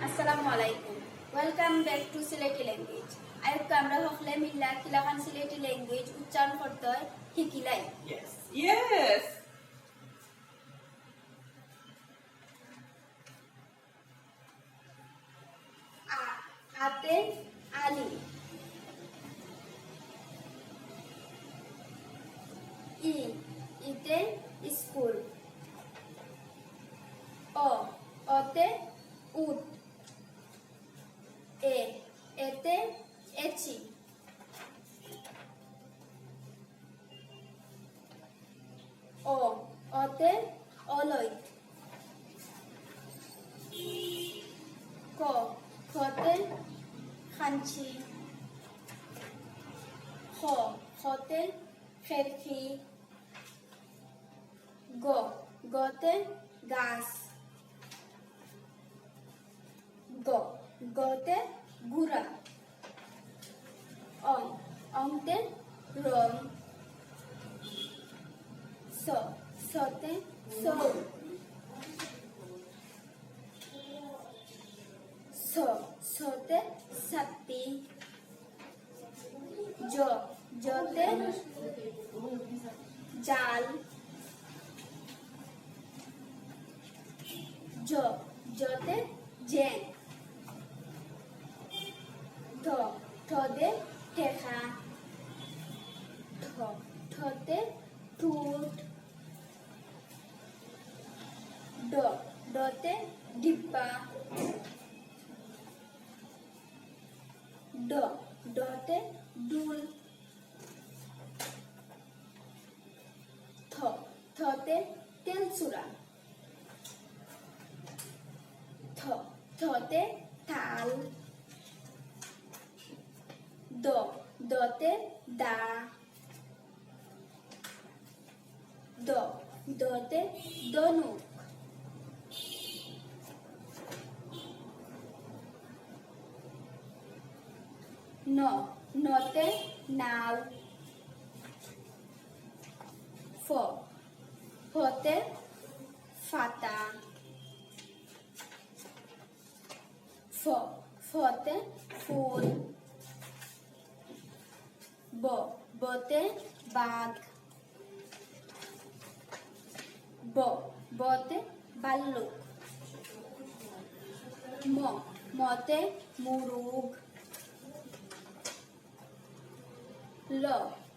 Assalamualaikum. Welcome back to Sileti language. আজকে আমরা হকলে মিল্লা কিলাখান Sylheti language উচ্চারণ করতে শিকিলাই। Yes. Yes. আতে আলি, ইতে স্কুল, অতে উট, এতে এচি, অতে অলৈত, খতে খাঞ্চি, খতে খেরখি, গতে গাছ, গতে গুড়া, অংতে রং, সতে সৌ, সতে শক্তি, জতে জাল, জতে জেং, ঠদে ঠেকা, ঠতে ঠুট, ডতে ডিব্বা, ডতে ডুল, থতে তেলচুরা, থতে তাল, দতে দা, দতে দনুক, নতে নাও, ফতে ফাতা, ফতে ফুল, বতে বাঘ, বতে বাল্লুক, মতে মুরুগ,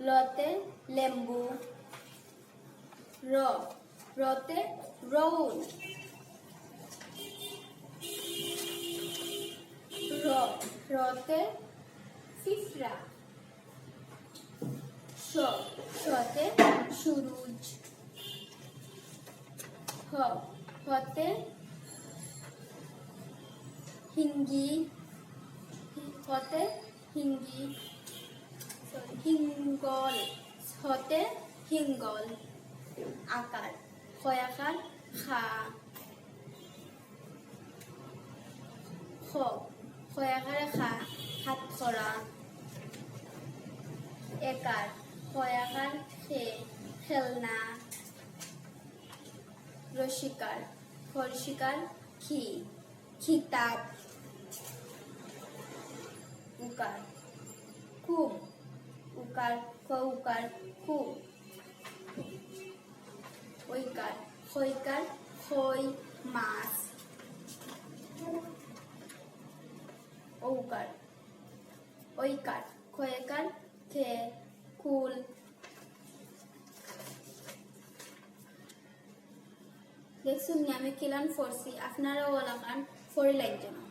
লতে লেম্বু, রতে রৌল, রতে ফিফরা, শতে সুরুজ, হতে হিঙ্গি, হতে হিঙ্গি, হিঙ্গল, হতে হিঙ্গল, আকার, খয়াকার খা, খয়াকারে খা, হাত খরা, একার, খয়াকার খে, খেলনা, রসিকার, খরশিকার খি, খিতাব, উকার, খুব, উকার খউকার খুব, ঐকার, খৈকার খই মাছ, ঔকার, ঐকার, খয়েকার খে, কুল। দেখছুন আমি কিলান ফরছি, আপনারাও ওলাকান ফরি লাগছে না।